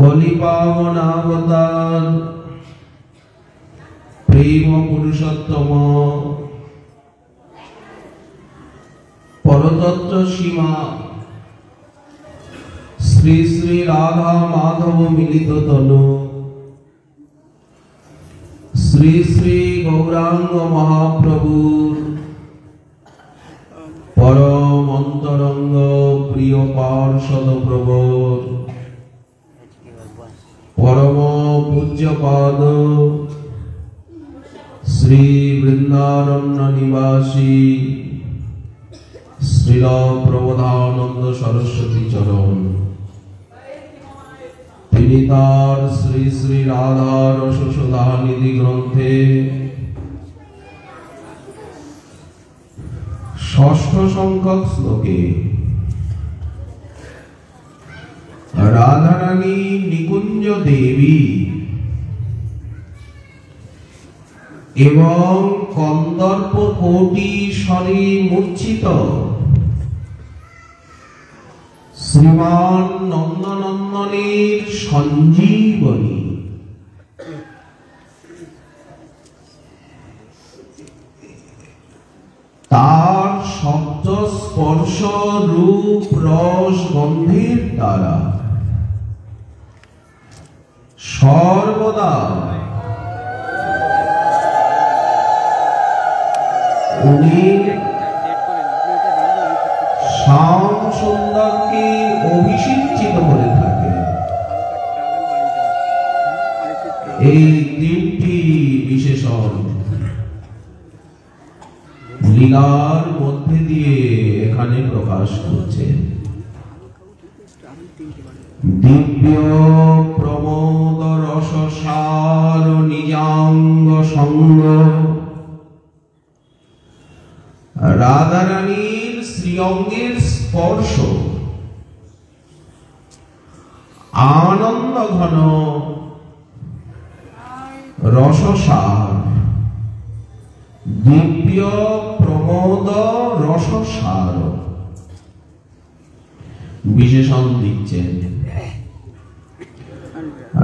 কলিপাবনাবতার প্রেম পুরুষোত্তম পরতত্ত্ব সীমা শ্রী শ্রী রাধা মাধব মিলিত তনু শ্রী শ্রী গৌরাঙ্গ মহাপ্রভুর পরম অন্তরঙ্গ প্রিয় পার্ষদ প্রবর পরম পূজ্যপাদ শ্রী বৃন্দারণ্য নিবাসী শ্রীল প্রবোধানন্দ সরস্বতী চরণ তিনি তার শ্রী শ্রী রাধা রসসুধা নিধি গ্রন্থে ষষ্ঠ সংখ্যক শ্লোকে রাধারানী নিকুঞ্জ দেবী এবং কন্দর্প কোটি স্বরে মূর্ছিত শ্রীমান নন্দনন্দনের সঞ্জীবনী তার শব্দ স্পর্শ রূপ রস গন্ধের দ্বারা সর্বদা উনি শ্যাম সুন্দরকে অভিষিঞ্চিত করে থাকেন। এই তিনটি বিশেষণ লীলার মধ্যে দিয়ে এখানে প্রকাশ করছে। দিব্য প্রমোদ রসসার নিজাঙ্গ সঙ্গ রাধারানীর শ্রীঅঙ্গের স্পর্শ আনন্দ ঘন রসসার দিব্য প্রমোদ রসসার বিশেষণ দিচ্ছেন।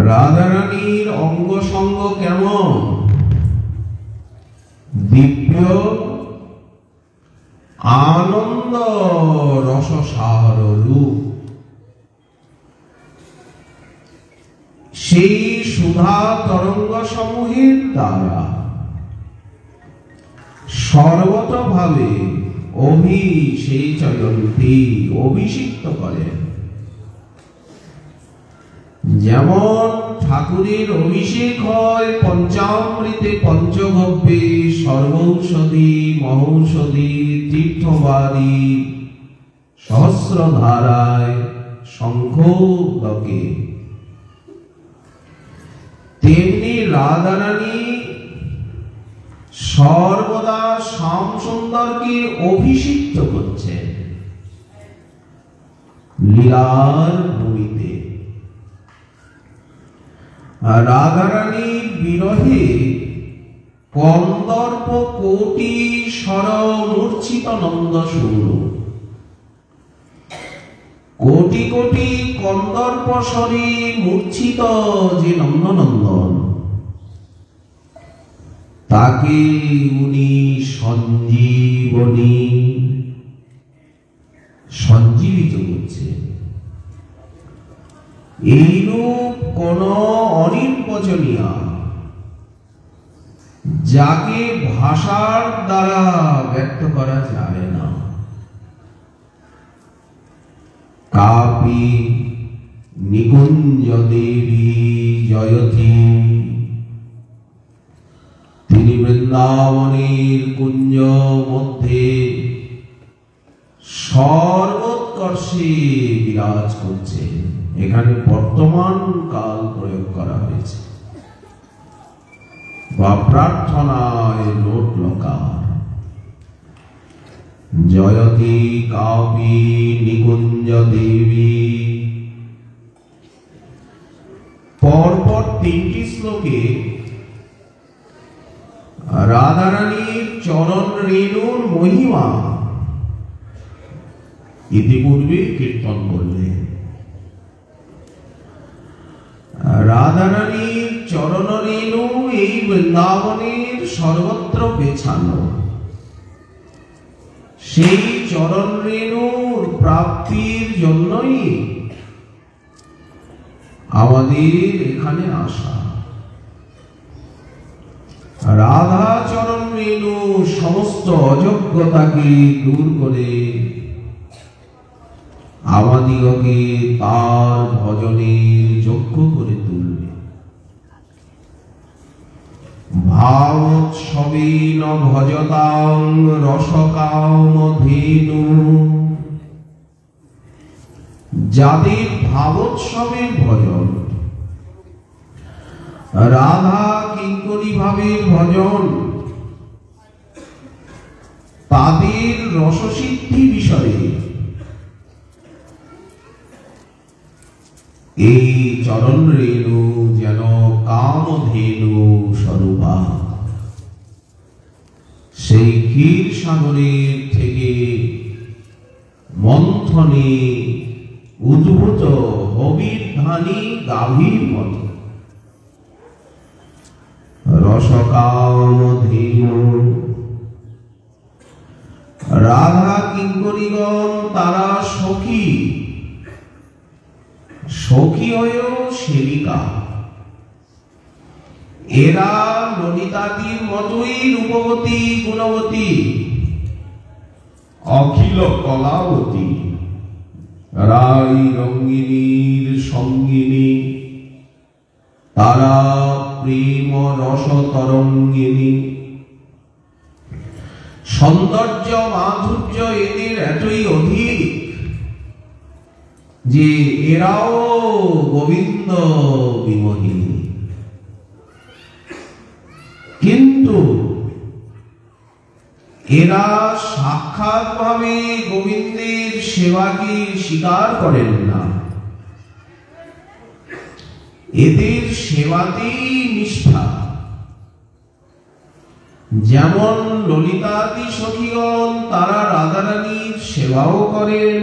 রাধারানীর অঙ্গ সঙ্গ কেমন? দিব্য আনন্দ রসসার রূপ। সেই সুধা তরঙ্গ সমূহের দ্বারা সর্বতভাবে অভিষেচয়ন্তি অভিষিক্ত করেন। যেমন ঠাকুরের অভিষেক হয় পঞ্চামৃতে পঞ্চগব্যে সর্বৌষধি মহৌষধি তীর্থবাদী সহস্রধারায় শঙ্খোদকে, তেমনি রাধারানী সর্বদা শ্যাম সুন্দরকে অভিষিক্ত করছেন লীলার ভূমিতে। রাধারানীর বিরহে কন্দর্প কোটি স্বর মূর্ছিত নন্দ সুর, কোটি কোটি কন্দর্প স্বরে মূর্ছিত যে নন্দনন্দন, তাকে উনি সঞ্জীবিত করছেন। এইরূপ কোন অনির্বচনীয়, যাকে ভাষার দ্বারা ব্যক্ত করা যায় না। কাপি নিকুঞ্জ দেবী জয়তী, তিনি বৃন্দাবনের কুঞ্জ মধ্যে সর্বোৎকর্ষে বিরাজ করছেন। এখানে বর্তমান কাল প্রয়োগ করা হয়েছে বা প্রার্থনায় লোট লকার। জয়তী কাপি নিকুঞ্জ দেবী। পরপর তিনটি শ্লোকে রাধারানীর চরণ রেণুর মহিমা ইতিপূর্বে কীর্তন করলেন। রাধারানীর চরণ রেণু এই বৃন্দাবনের সর্বত্র পেছানো। সেই চরণ রেণুর প্রাপ্তির জন্যই আমাদের এখানে আসা। রাধা চরণ রেণু সমস্ত অযোগ্যতাকে দূর করে আমাদিগকে তার ভজনের যোগ্য করে তুলবে। ভাবোৎসবেন ভজতাং রসকামধেনু, যাদের ভাবোৎসবের ভজন, রাধা কিঙ্করী ভাবের ভজন, তাদের রসসিদ্ধি বিষয়ে এই চরণ রেণু যেন কামধেনু স্বরূপা। সেই ক্ষীর সাগরের থেকে মন্থনে উদ্ভূত হবির্ধানী গাভীর মতো রসকামধেনু। রাধা কিঙ্করীগণ তারা সখী, সখী হয়েও সেবিকা। এরা ললিতাদির মতোই রূপবতী, গুণবতী, অখিল কলাবতী, রাই রঙ্গিনীর সঙ্গিনী। তারা প্রেম রস তরঙ্গিনী। সৌন্দর্য মাধুর্য এদের এতই অধিক যে এরাও গোবিন্দ বিমোহিনী। কিন্তু এরা সাক্ষাৎ ভাবে গোবিন্দের সেবাকে স্বীকার করেন না। এদের সেবাতেই নিষ্ঠা। যেমন ললিতাদি সখীগণ তারা রাধারানীর সেবাও করেন,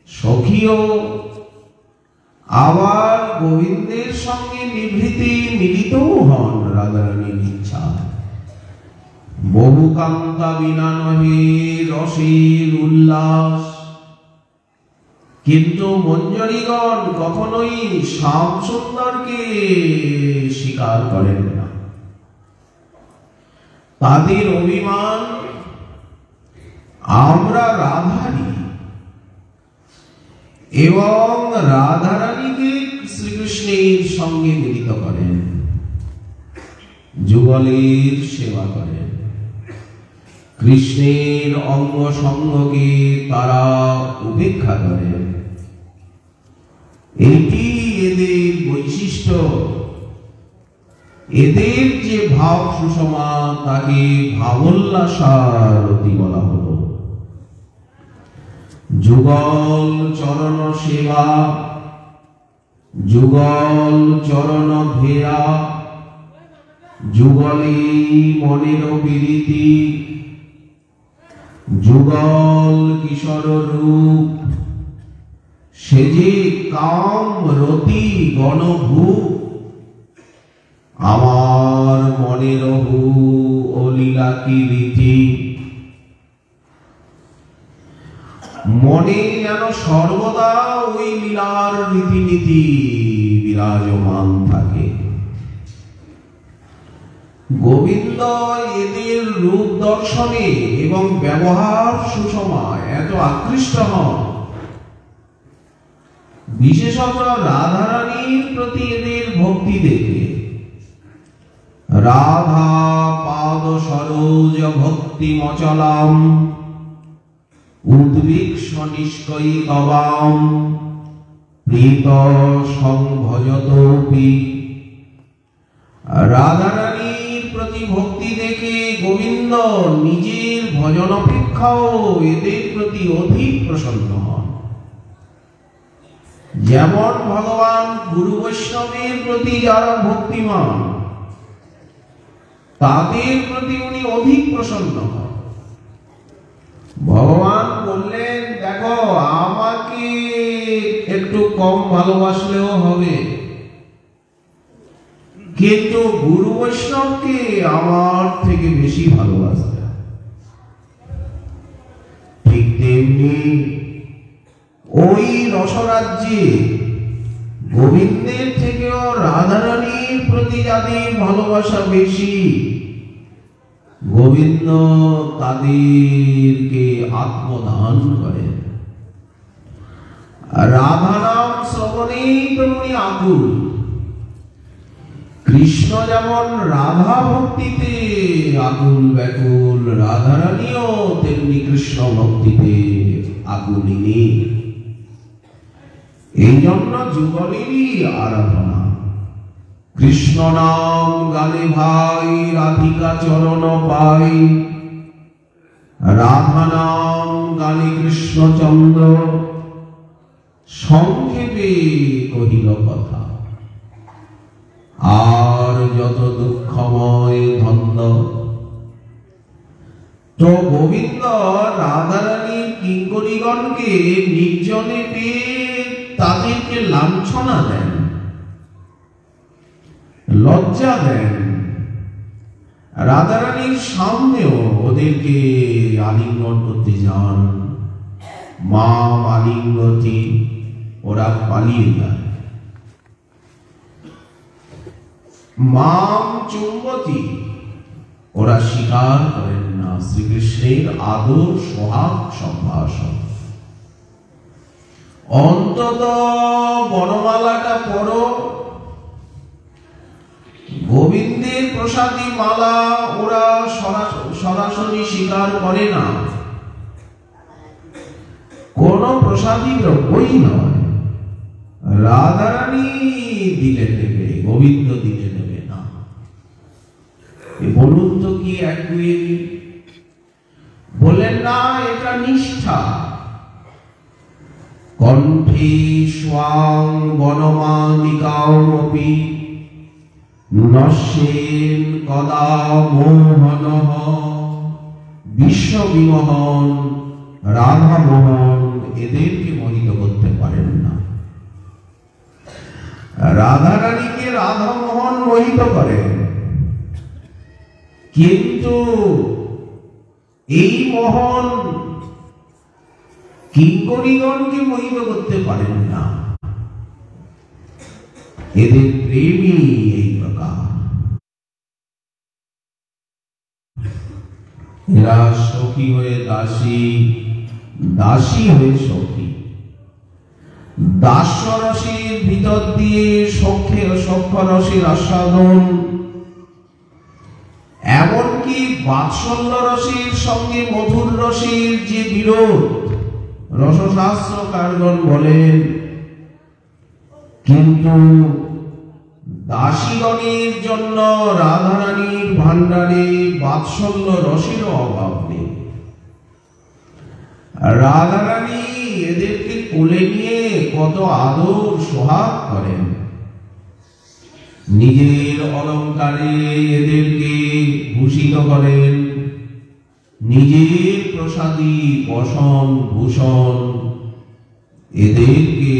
সখীও, আবার গোবিন্দের সঙ্গে নিভৃতে মিলিতও হন রাধারানীর ইচ্ছা। বহু কান্তা বিনা নহে রসের উল্লাস। কিন্তু মঞ্জরীগণ কখনোই শ্যাম সুন্দরকে স্বীকার করেন না। তাদের অভিমান আমরা রাধারী, এবং রাধারানীকে শ্রীকৃষ্ণের সঙ্গে মিলিত করেন, যুগলের সেবা করেন। কৃষ্ণের অঙ্গ সঙ্গকে তারা উপেক্ষা করেন। এটি এদের বৈশিষ্ট্য। এদের যে ভাব সুষমা তাকে ভাবোল্লাসারতি বলা হলো। যুগল চরণ সেবা, যুগল চরণ ভেয়া, যুগলে মনের প্রীতি, যুগল কিশোর রূপ, সে যে কাম রতি গণভূপ। আমার মনের হু ও লীলা কি রীতি। মনে যেন সর্বদা ওই লীলার রীতিনীতি বিরাজমান থাকে। গোবিন্দ এদের রূপ দর্শনে এবং ব্যবহার সুষমা এত আকৃষ্ট হন, বিশেষত রাধারানীর প্রতি এদের ভক্তি দেখে। রাধা পাদ সরোজ ভক্তি মচলাম, উদ্ভিক্ষ নিষ্কয়ী তবাম, প্রীত সংভজতোপি। রাধারানীর প্রতি ভক্তি দেখে গোবিন্দ নিজের ভজন অপেক্ষাও এদের প্রতি অধিক প্রসন্ন হন। যেমন ভগবান গুরু বৈষ্ণবের প্রতি যারা ভক্তিমান, তাদের প্রতি উনি অধিক প্রসন্ন হন। ভগবান বললেন, দেখো আমাকে একটু কম ভালোবাসলেও হবে, কিন্তু গুরু বৈষ্ণবকে আমার থেকে বেশি ভালোবাসে। ঠিক তেমনি ওই রসরাজ্যে গোবিন্দের থেকেও রাধারানীর প্রতি যাদের ভালোবাসা বেশি, গোবিন্দ তাদেরকে আত্মদান করেন। রাধা নাম শ্রবণেই তেমনি আকুল। কৃষ্ণ যেমন রাধা ভক্তিতে আকুল ব্যাকুল, রাধারানীও তেমনি কৃষ্ণ ভক্তিতে আকুলিনী। এই জন্য যুগলেরই আরাধনা। কৃষ্ণ নাম গানে ভাই রাধিকা চরণ পাই, রাধা নাম গানে কৃষ্ণচন্দ্র সংক্ষেপে কহিল কথা। আর যত দুঃখময় ধন্দ, তো গোবিন্দ রাধারানীর কিঙ্করীগণকে নির্জনে পেয়ে তাদেরকে লাঞ্ছনা দেন, লজ্জা দেন। রাধারানীর সামনেও ওদেরকে আলিঙ্গন করতে যান। মা আলিঙ্গতি, ওরা পালিয়ে যায়। মাম চুম্বতি, ওরা স্বীকার করেন না শ্রীকৃষ্ণের আদর সোহাগ সম্ভাষণ। অন্তত বনমালাটা পড়ো, গোবিন্দের প্রসাদী মালা ওরা সরাসরি স্বীকার করে না, কোন প্রসাদী দ্রব্যই নয়। রাধারানী দিলে দেবে, গোবিন্দ দিলে দেবে না। বলুন তো কি একগুঁয়েমি? বলেন না এটা নিষ্ঠা। কণ্ঠে স্বাং বনমালিকামপি নশ্যেন কদা মোহনঃ, বিশ্ববিমোহন রাধা মোহন এদেরকে মোহিত করতে পারেন না। রাধারানীকে রাধা মোহন মোহিত করেন, কিন্তু এই মোহন কিঙ্করীগণকে মোহিত করতে পারেন না। এদের প্রেমই এই প্রকার। এরা সখী হয়ে দাসী, দাসী হয়ে সখী। দাস্যরসের ভিতর দিয়ে সখ্যরসের আস্বাদন, এমনকি বাৎসল্য রসের সঙ্গে মধুর রসের যে বিরোধ রসশাস্ত্রকারগণ বলেন, কিন্তু দাসীগণের জন্য রাধারানীর ভাণ্ডারে বাৎসল্য রসেরও অভাব নেই। রাধারানী এদেরকে কোলে নিয়ে কত আদর সোহাগ করেন। নিজের অলঙ্কারে এদেরকে ভূষিত করেন, নিজের প্রসাদী বসন ভূষণ এদেরকে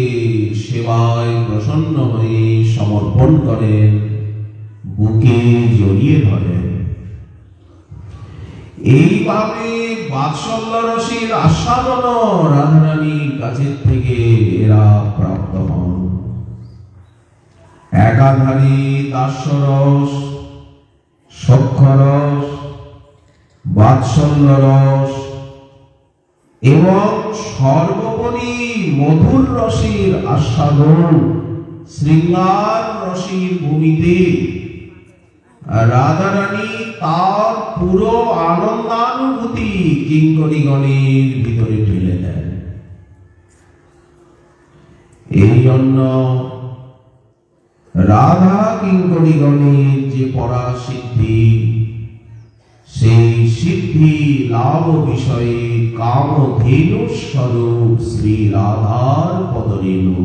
সেবায় প্রসন্ন হয়ে সমর্পণ করেন, বুকে জড়িয়ে ধরেন। এইভাবে বাৎসল্য রসের আস্বাদন রাধারানীর কাছের থেকে এরা প্রাপ্ত হন। একাধারে দাস্যরস, সখ্যরস, বাৎসল্য রস এবং সর্বোপরি মধুর রসের আস্বাদন শৃঙ্গার রসের ভূমিতে রাধারানী তার পুরো আনন্দানুভূতি কিঙ্করীগণের ভিতরে ঢেলে দেন। এই জন্য রাধা কিঙ্করীগণের যে পরাসিদ্ধি, সেই সিদ্ধি লাভ বিষয়ে কামধেনু স্বরূপ শ্রী রাধার পদরেণু।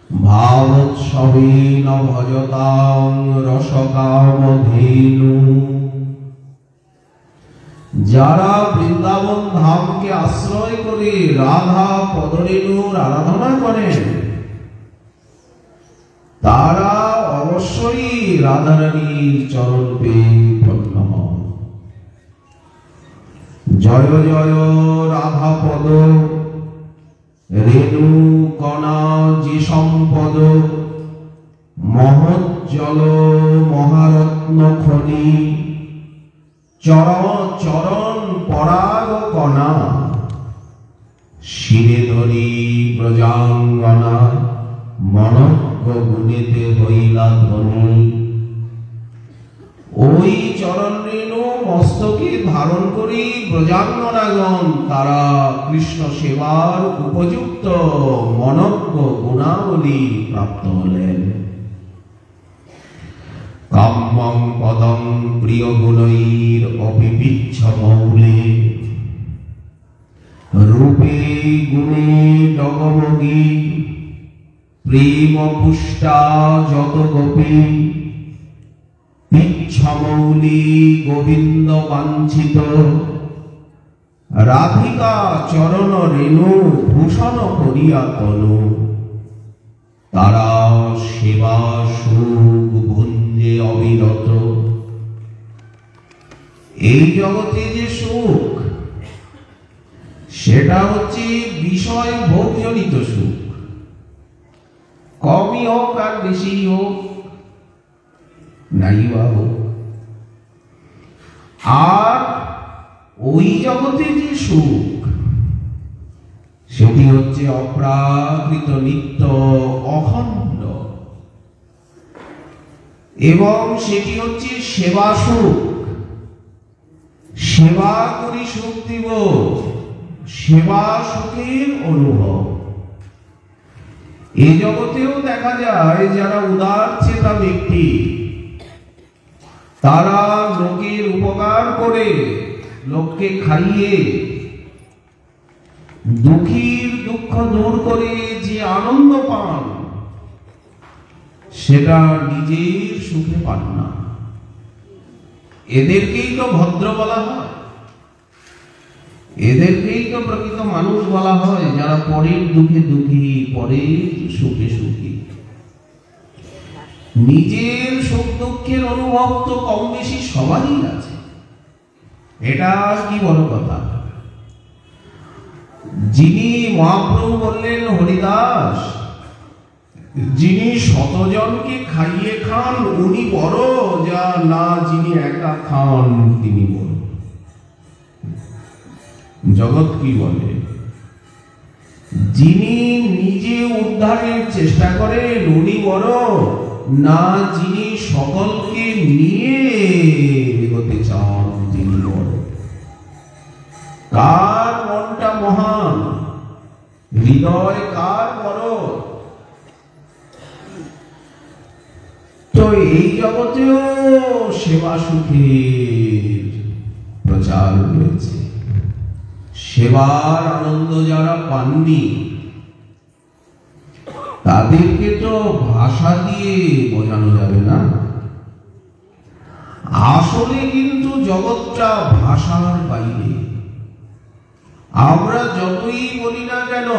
ভাবোৎসবেন ভজতাং রসকামধেনু। যারা বৃন্দাবন ধামকে আশ্রয় করে রাধা পদরেণুর আরাধনা করেন, তারা রাধারানীর চরণ পেয়ে ধন্য হও। জয় জয় রাধা পদ, রেণু কণা যে সম্পদ, মহজ্জল মহারত্ন খনি, চরণ পরাগ কণা, শিরে ধরি ব্রজাঙ্গনা, মনজ্ঞ গুণেতে হইলা ধনী। ওই চরণ রেণু মস্তকে ধারণ করি ব্রজাঙ্গনাগণ তারা কৃষ্ণ সেবার উপযুক্ত মনজ্ঞ গুণাবলী প্রাপ্ত হলেন। কাম্যং পদং প্রিয় গুণৈর অপিপিচ্ছ মৌলে, রূপে গুণে ডগমগী, প্রেম পুষ্টা যত গোপী, পিচ্ছমৌলি গোবিন্দ বাঞ্ছিত, রাধিকা চরণ রেণু ভূষণ করিয়া তনু, তারা সেবা সুখ ভুঞ্জে অবিরত। এই জগতে যে সুখ, সেটা হচ্ছে বিষয় ভোগজনিত সুখ, কমই হোক আর বেশি হোক, নাই বা হোক। আর ওই জগতে যে সুখ, সেটি হচ্ছে অপ্রাকৃত, নিত্য, অখণ্ড, এবং সেটি হচ্ছে সেবা সুখ। সেবা করি সুখ দিব, সেবা সুখের অনুভব। এই জগতেও দেখা যায় যারা উদার চেতা ব্যক্তি, তারা লোকের উপকার করে, লোককে খাইয়ে, দুঃখীর দুঃখ দূর করে যে আনন্দ পান, সেটা নিজের সুখে পান না। এদেরকেই তো ভদ্র বলা হয়, এদেরকেই তো প্রকৃত মানুষ বলা হয়, যারা পরের দুঃখে দুঃখী, পরের সুখে সুখী। নিজের সুখ দুঃখের অনুভব তো কম বেশি সবারই আছে, এটা কি বড় কথা। যিনি মহাপ্রভু বললেন হরিদাস, যিনি শতজনকে খাইয়ে খান উনি বড়, যা না যিনি একা খান তিনি বড়। জগৎ কি বলে? যিনি নিজে উদ্ধারের চেষ্টা করেন উনি বড়, না যিনি সকলকে নিয়ে এগোতে চান তিনি বড়। কার মনটা মহান, হৃদয় কার বড়? তো এই জগতেও সেবা সুখের প্রচার রয়েছে। সেবার আনন্দ যারা পাননি, তাদেরকে তো ভাষা দিয়ে বোঝানো যাবে না। আসলে কিন্তু জগৎটা ভাষার বাইরে। আমরা যতই বলি না কেন,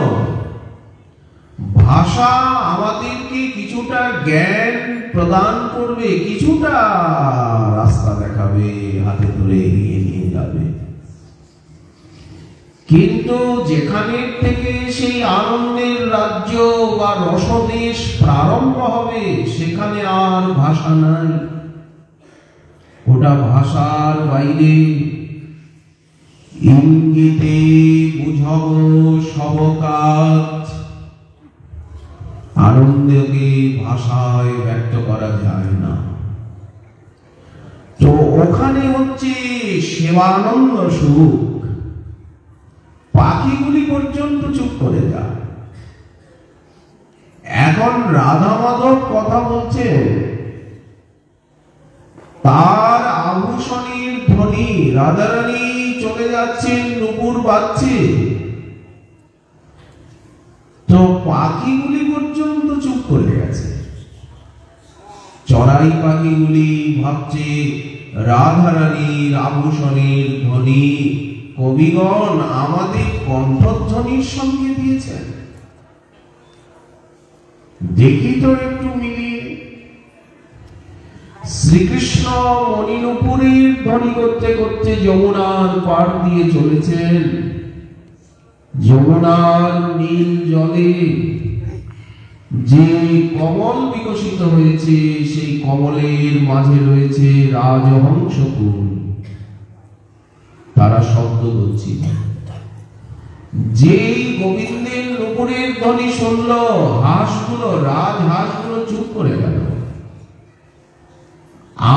ভাষা আমাদেরকে কিছুটা জ্ঞান প্রদান করবে, কিছুটা রাস্তা দেখাবে, হাতে ধরে এগিয়ে নিয়ে যাবে। কিন্তু যেখানে থেকে সেই আনন্দের রাজ্য বা রসদেশ প্রারম্ভ হবে, সেখানে আর ভাষা নাই, ওটা ভাষার বাইরে। ইঙ্গিতে বুঝব সব কাজ, আনন্দকে ভাষায় ব্যক্ত করা যায় না। তো ওখানে হচ্ছে সেবানন্দ সুখ। পাখিগুলি পর্যন্ত চুপ করে যায়। এখন রাধা মাধব কথা বলছে, তার আভূষণের ধ্বনি, রাধারানী চলে যাচ্ছেন, নুপুর বাজছে, তো পাখিগুলি পর্যন্ত চুপ করে গেছে। চড়াই পাখিগুলি ভাবছে রাধারানীর আভূষণের ধ্বনি কবিগণ আমাদের কণ্ঠধ্বনির সঙ্গে দিয়েছেন, দেখি তো একটু মিলিয়ে। শ্রীকৃষ্ণ মণিনুপুরের ধ্বনি করতে করতে যমুনার পাড় দিয়ে চলেছেন। যমুনার নীল জলে যে কমল বিকশিত হয়েছে, সেই কমলের মাঝে রয়েছে রাজহংসকুল। তারা শব্দ করছিল। যেই গোবিন্দের নুপুরের ধ্বনি শুনল, হাঁসগুলো, রাজহাঁসগুলো চুপ করে গেল।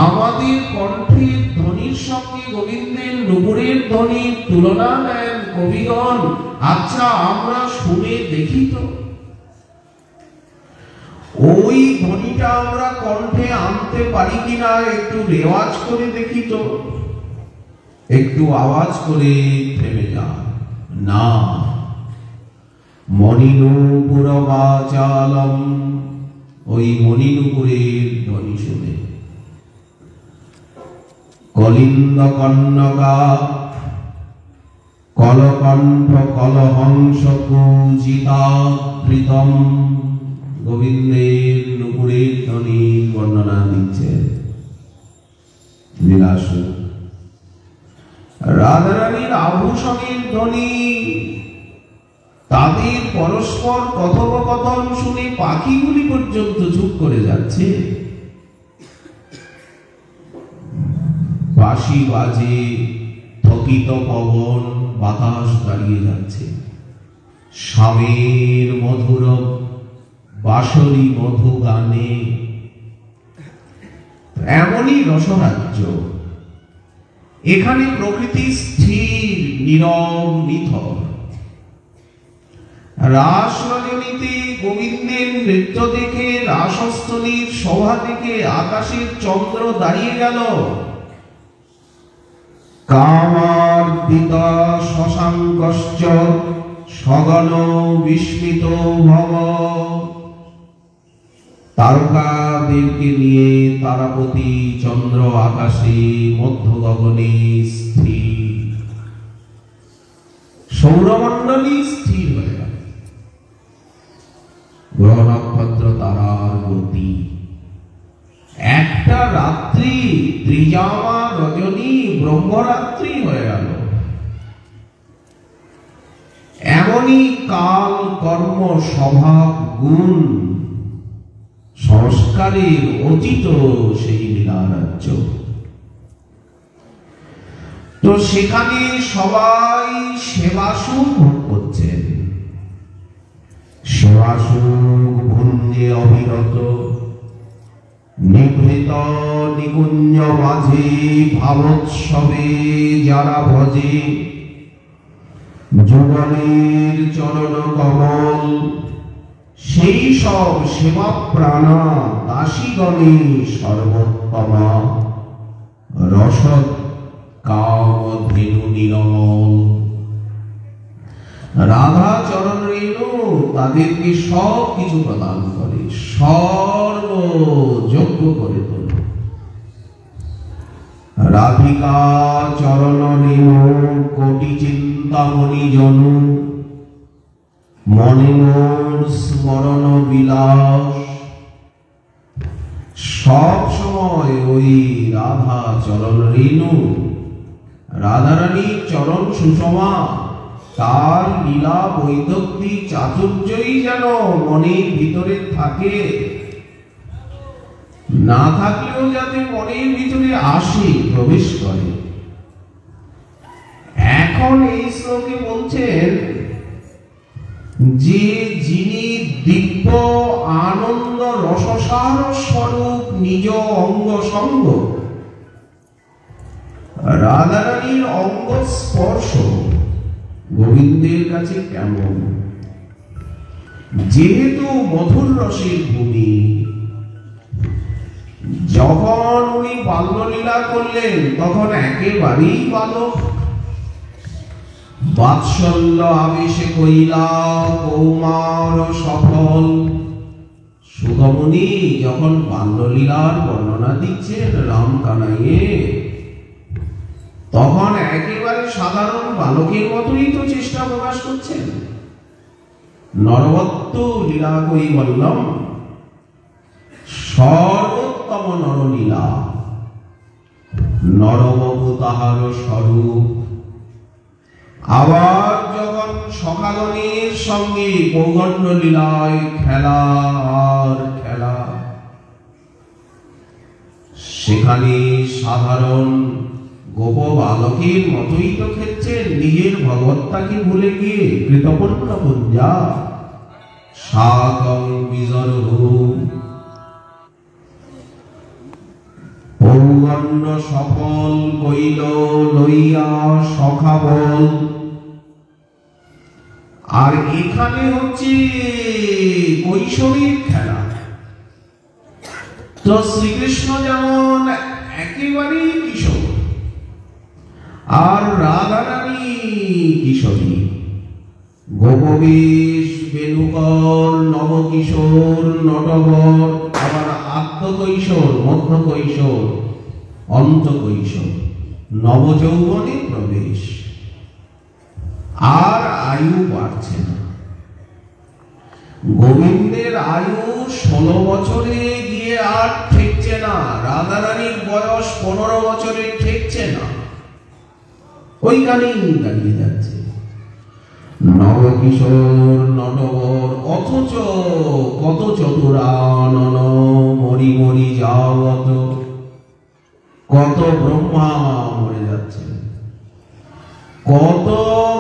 আমাদের কণ্ঠের ধ্বনির সঙ্গে গোবিন্দের নুপুরের ধ্বনির তুলনা দেন কবিগণ। আচ্ছা, আমরা শুনে দেখি তো, ওই ধ্বনিটা আমরা কণ্ঠে আনতে পারি কিনা, একটু রেওয়াজ করে দেখি তো। একটু আওয়াজ করে থেমে যা না। মণিনুপুর বাচালম, ওই মণিনুপুরের ধ্বনি শুনে কলিন্দ কন্নকা কলকণ্ঠ কলহংস কুজিতাবৃতম, গোবিন্দের নুপুরের ধ্বনি বর্ণনা দিচ্ছেন লীলাসু। রাধারানীর আভূষণের ধ্বনি, তাদের পরস্পর কথোপকথন শুনে পাখিগুলি পর্যন্ত চুপ করে যাচ্ছে। বাঁশি বাজে, থকিত পবন, বাতাস দাঁড়িয়ে যাচ্ছে। স্বামীর মধুর বাঁশরি মধু গানে এমনই রসরাজ্য। এখানে প্রকৃতি স্থির, নীরব, নিথর। রাস রজনীতে গোবিন্দের নৃত্য দেখে, রাসস্থলীর শোভা দেখে আকাশের চন্দ্র দাঁড়িয়ে গেল। কামার্দিত শশাঙ্কশ্চ সগণ বিস্মিত ভব, তারকাদেরকে নিয়ে তারাপতি চন্দ্র আকাশে মধ্য গগনে স্থির। সৌরমণ্ডলী স্থির হয়ে গেল। গ্রহ নক্ষত্র তারার গতি। একটা রাত্রি, ত্রিজামা রজনী ব্রহ্মরাত্রি হয়ে গেল। এমনই কাল, কর্ম, স্বভাব, গুণ, সংস্কারের অতীত সেই লীলারাজ্য। তো সেখানে সবাই সেবাসুখ ভোগ করছেন। সেবাসুখ ভুঞ্জে অবিরত, নিভৃত নিকুঞ্জ মাঝে ভাবোৎসবে যারা ভজে, যুগলের চরণ কমল, সেই সব সেবা প্রাণা দাসীগণে সর্বোত্তমা, রসদ কামধেনু নিরমল। রাধা চরণ রেণু তাদেরকে সব কিছু প্রদান করে, সর্বযোগ্য করে তোলে। রাধিকা চরণ রেণু কোটি চিন্তামণি জনু, মনে মোর স্মরণ বিলাস। সব সময় ওই রাধা চরণ রেণু, রাধারানীর চরণ সুষমা, তার লীলা বৈদগ্ধিক চাতুর্যই যেন মনের ভিতরে থাকে। না থাকলেও যাতে মনের ভিতরে আসে, প্রবেশ করে। এখন এই শ্লোকে বলছেন যে যিনি দিব্য আনন্দ রসসার স্বরূপ নিজ অঙ্গ সঙ্গ, রাধারানীর অঙ্গ স্পর্শ গোবিন্দের কাছে কেমন। যেহেতু মধুর রসের ভূমি, যখন উনি বাল্যলীলা করলেন তখন একেবারেই বালক। বাৎসল্য আবেশে কইলা কৌমার সফল। সুগমণি যখন বাল্যলীলার বর্ণনা দিচ্ছেন রাম কানাইয়ে, তখন একেবারে সাধারণ বালকের মতোই তো চেষ্টা প্রকাশ করছেন। নরবত্ত লীলা কই বললাম, সর্বোত্তম নরলীলা। নরবপু তাহার স্বরূপ। আবার যখন সখাগণের সঙ্গে পৌগণ্ড লীলায় খেলা আর খেলা, সেখানে সাধারণ গোপ বালকের মতোই তো খেলছেন, নিজের ভগবত্তাকে ভুলে গিয়ে কৃতপূর্ণ পুঞ্জা সাকং বিজরহু। পৌগণ্ড সফল কইল লইয়া সখাবল। আর এখানে হচ্ছে কৈশোরের খেলা। তো শ্রীকৃষ্ণ যেমন একেবারেই কিশোর, আর রাধারানী কিশোরী। গোপবেশ, বেণুকর, নবকিশোর, নটবর, আবার আদ্য কৈশোর, মধ্য কৈশোর, অন্ত কৈশোর, নবযৌবনে প্রবেশ। আর আয়ু বাড়ছে না। গোবিন্দের আয়ু 16 বছরে গিয়ে আর ঠেকছে না, রাধারানীর বয়স 15 বছরে ঠেকছে না, ওইখানেই দাঁড়িয়ে যাচ্ছে। নবকিশোর, নটবর, অথচ কত চতুরানন মরি মরি যাওয়াত, কত ব্রহ্মা মরে যাচ্ছে, কত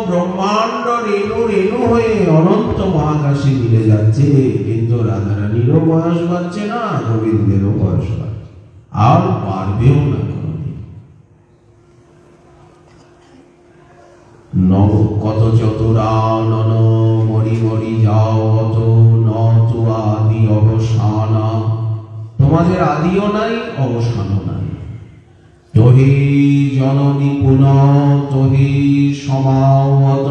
ব্রহ্মাণ্ড রেণু রেণু হয়ে অনন্ত মহাকাশে মিলে যাচ্ছে, কিন্তু রাধারানীরও বয়স বাড়ছে না, গোবিন্দেরও বয়স বাড়ছে, আর পারবেও না কোনদিন। নব কত চতুরানন মরি মরি যাও অত নতু আদি অবসানা, তোমাদের আদিও নাই, অবসানও নাই। তোহি জননী পুন তোহি সমাবত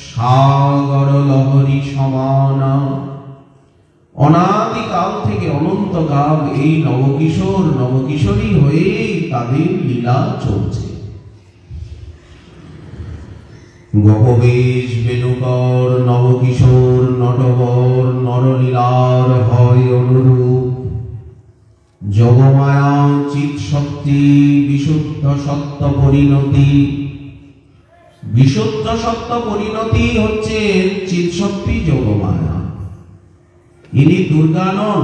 সাগর লহরী সমানা। অনাদিকাল থেকে অনন্তকাল এই নবকিশোর নবকিশোরী হয়ে তাদের লীলা চলছে। গোপবেশ, বেণুকর, নবকিশোর, নটবর, নরলীলার হয় অনুরূপ। যোগমায়া চিৎ শক্তি বিশুদ্ধ সত্য পরিণতি। বিশুদ্ধ সত্য পরিণতি হচ্ছে চিৎ শক্তি যোগমায়া। ইনি দুর্গা নন,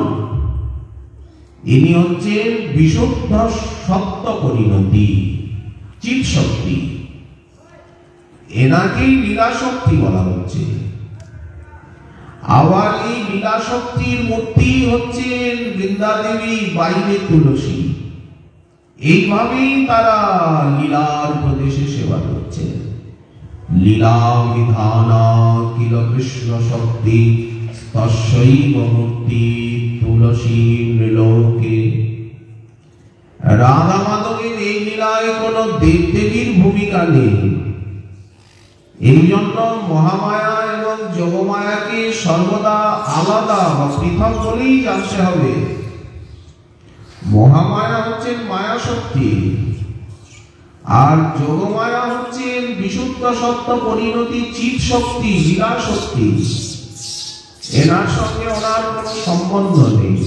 ইনি হচ্ছেন বিশুদ্ধ সত্য পরিণতি, চিৎ শক্তি। এনাকেই লীলা শক্তি বলা হচ্ছে। আবার এই লীলা শক্তির মূর্তি হচ্ছেন বৃন্দাদেবী, বাইরে তুলসী। এইভাবেই তারা লীলার প্রদেশে সেবা করছে। লীলা বিধানা কিল কৃষ্ণ শক্তি তস্যৈব মূর্তি তুলসী নৃলোকে। রাধা মাধবের এই লীলায় কোন দেবদেবীর ভূমিকা নেই। এই জন্য মহামায়া এবং যোগমায়াকে সর্বদা আলাদা বা পৃথক বলেই জানতে হবে। মহামায়া হচ্ছেন মায়া শক্তি, আর যোগমায়া হচ্ছেন বিশুদ্ধ সত্য পরিণতি চিৎ শক্তি, লীলা শক্তি। এনার সঙ্গে ওনার কোন সম্বন্ধ নেই।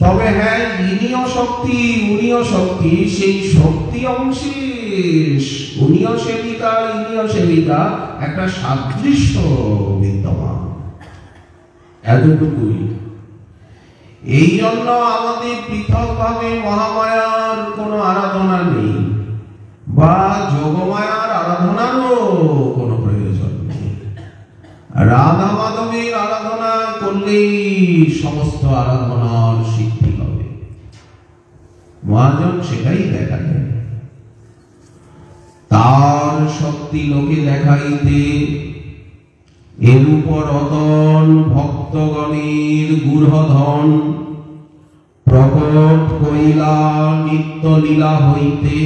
তবে হ্যাঁ, ইনিও শক্তি উনিও শক্তি, সেই শক্তি অংশে উনিও সেবিকা ইনিও সেবিকা, একটা সাদৃশ্য বিদ্যমান, এতটুকুই। এই জন্য আমাদের পৃথক ভাবে মহামায়ার কোনো আরাধনা নেই, বা যোগমায়ার আরাধনারও কোনো প্রয়োজন নেই। রাধা মাধবের আরাধনা করলেই সমস্ত আরাধনার সিদ্ধি হবে। মহাজন সেটাই দেখালেন। তার শক্তি লোকে দেখাইতে এরূপ রতন ভক্তগণের গূঢ়ধন প্রকট কইলা নিত্য লীলা হইতে।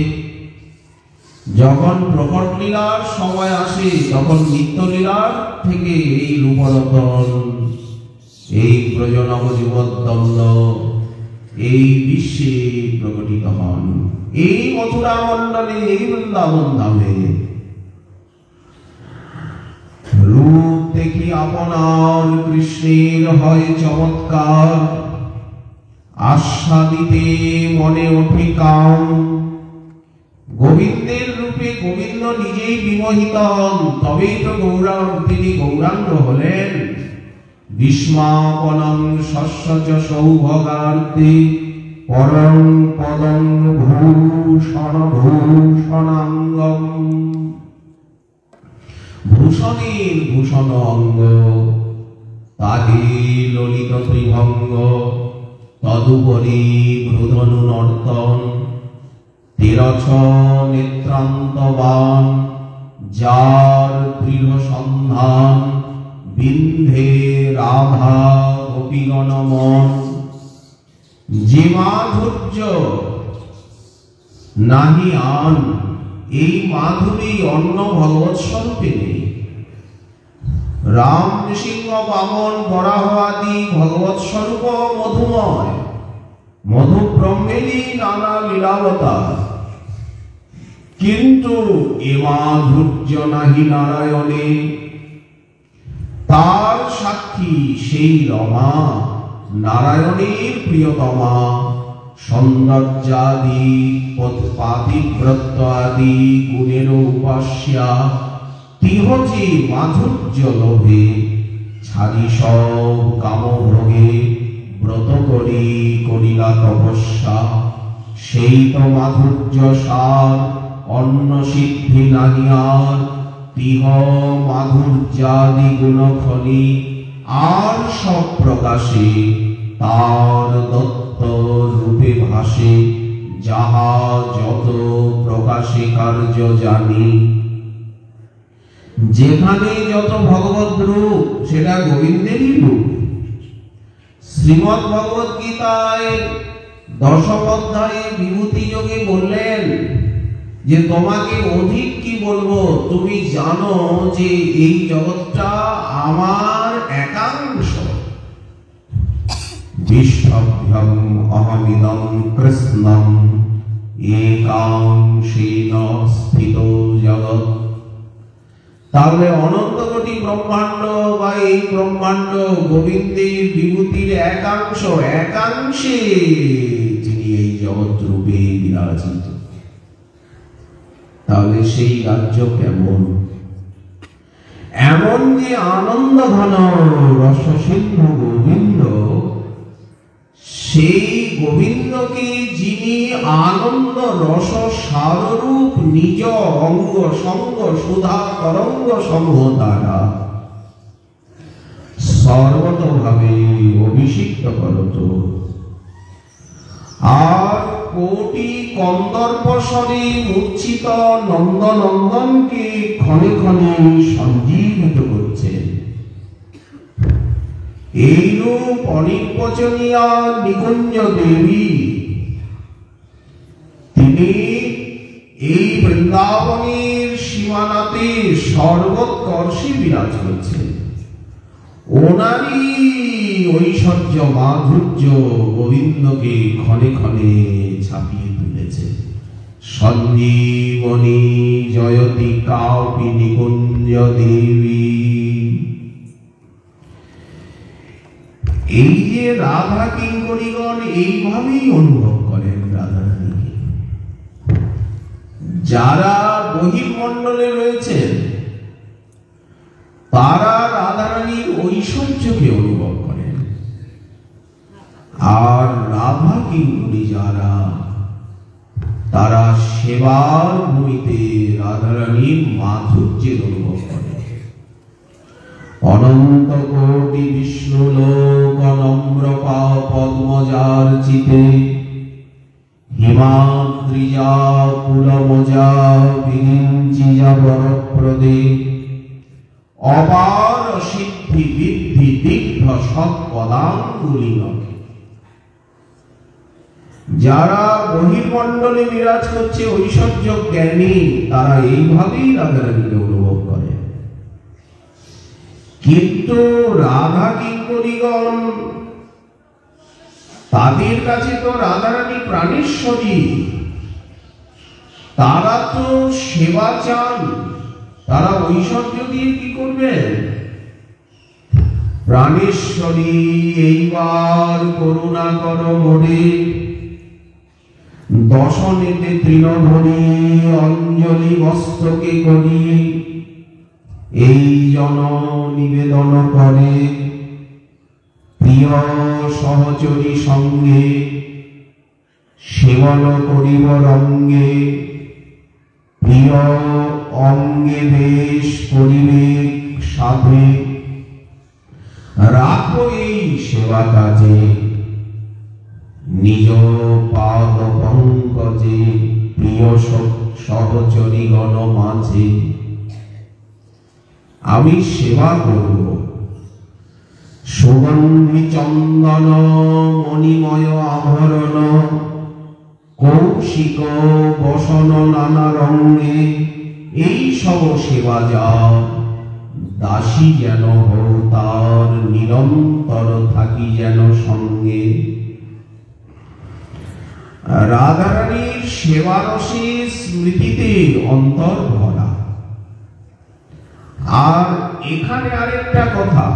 যখন প্রকট লীলার সময় আসে, তখন নিত্য লীলার থেকে এই রূপরতন, এই ব্রজনব জীবদ্দণ্ড এই বিশ্বে প্রকটিত হন, এই মথুরা মণ্ডলে, এই বৃন্দাবন ধামে। রূপ দেখি আপনার কৃষ্ণের হয় চমৎকার, আস্বাদিতে মনে ওঠে কাম। গোবিন্দের রূপে গোবিন্দ নিজেই বিমোহিত হন, তবেই তো তিনি গৌরাঙ্গ হলেন। বিস্মাপনং শস্যচ সৌভগার্তে পরং পদং ভূষণাঙ্গম। ভূষণের ভূষণ অঙ্গ, তাহে ললিত ত্রিভঙ্গ, তদুপরি ভ্রুধনু নর্তন, তেরছ নেত্রান্তবান, যার দৃঢ় সন্ধান, বিন্ধে রাধা গোপীগণ মন। যে মাধুর্য নাহি আন, এই মাধুরী অন্য ভগবৎ স্বরূপে নেই। রাম, নৃসিংহ, বামন, বরাহ আদি ভগবৎ স্বরূপ মধুময়, মধু ব্রহ্মেরই নানা লীলাবতার। কিন্তু এ মাধুর্য নাহি নারায়ণে, তার সাক্ষী সেই রমা, নারায়ণের প্রিয়তমা। সৌন্দর্যাদি পাতিব্রত আদি গুণের উপাস্যা, তিহ যে মাধুর্য লোভে, ছাড়ি সব কামভোগে, ব্রত করিলা তপস্যা। সেই তো মাধুর্য সার, অন্য সিদ্ধি নাহি আর। তিহ মাধুর্যাদি গুণখনি, আর সব প্রকাশে তার দত্ত রূপে ভাসে। যাহা যত প্রকাশে কার্য জানি, যেখানে যত ভগবত রূপ সেটা গোবিন্দেরই রূপ। শ্রীমদ্ ভগবত গীতায় দশম অধ্যায়ে বিভূতি যোগে বললেন যে তোমাকে অধিক কি বলবো, তুমি জানো যে এই জগৎটা আমার একাংশ। বিশ্বভ্যং অহমিদং কৃষ্ণং একাংশেন স্থিত জগৎ। তাহলে অনন্ত কোটি ব্রহ্মাণ্ড বা এই ব্রহ্মাণ্ড গোবিন্দের বিভূতির একাংশ, একাংশে তিনি এই জগৎ রূপে বিরাজিত। তাহলে সেই রাজ্য কেমন? এমন যে আনন্দ ঘন রসসিন্ধু গোবিন্দ, সেই গোবিন্দকে যিনি আনন্দ রস সাররূপ নিজ অঙ্গ সঙ্গ সুধা তরঙ্গ সমূহ দ্বারা সর্বতভাবে অভিষিক্ত করত, আর কোটি কন্দর্পস্বরে মূর্ছিত নন্দনন্দনকে ক্ষণে ক্ষণে সঞ্জীবিত করছেন। এইরূপ অনির্বচনীয়া নিকুঞ্জ দেবী তিনি এই বৃন্দাবনের সীমানাতে সর্বোৎকর্ষে বিরাজ করছেন। ওনারই ঐশ্বর্য মাধুর্য গোবিন্দকে ক্ষণে ক্ষণে ছাপিয়ে তুলেছে। সঞ্জীবনী জয়তি কাপি নিকুঞ্জ দেবী। এই যে রাধা কিঙ্করীগণ এইভাবেই অনুভব করেন রাধা রানীকে। যারা বহির্মণ্ডলে রয়েছেন তারা রাধা রানীর ঐশ্বর্যকে অনুভব করেন, আর রাধা কিঙ্করী যারা, তারা সেবার ভূমিতে রাধা রানীর মাধুর্যের অনুভব করেন। অনন্ত কোটি বিষ্ণু লোক নম্রপা পদ্মজার চিতে, হিমাদ্রিজা পুলমজা বিরিঞ্চিজা বরপ্রদে, অপার সিদ্ধি বৃদ্ধি দীর্ঘ সৎপদাঙ্গুলি নখে। যারা বহির্মণ্ডলে বিরাজ করছে ঐশ্বর্য জ্ঞানী, তারা এইভাবেই রাধা রানীকে অনুভব করে। কিন্তু রাধা কিঙ্করীগণ, তাদের কাছে তো রাধা রানী প্রাণেশ্বরী, তারা তো সেবা চান, তারা ঐশ্বর্য দিয়ে কি করবেন? প্রাণেশ্বরী এইবার করুণা কর মোরে, দশনেতে তৃণধরি অঞ্জলি মস্তকে করি এই জন নিবেদন করে প্রিয় সহচরী সঙ্গে সেবন করিব রঙ্গে প্রিয় অঙ্গে বেশ পরিবেক সাধে রাখো এই সেবা কাজে নিজ পাদ পঙ্কজে প্রিয় সহচরীগণ মাঝে আমি সেবা করব সুগন্ধি চন্দন মণিময় আভরণ কৌশিক বসন নানা রঙে এই সব সেবা যা দাসী যেন হও তার নিরন্তর থাকি যেন সঙ্গে রাধারানীর সেবারসে স্মৃতিতে অন্তর ভরা। আর এখানে আরেকটা কথা,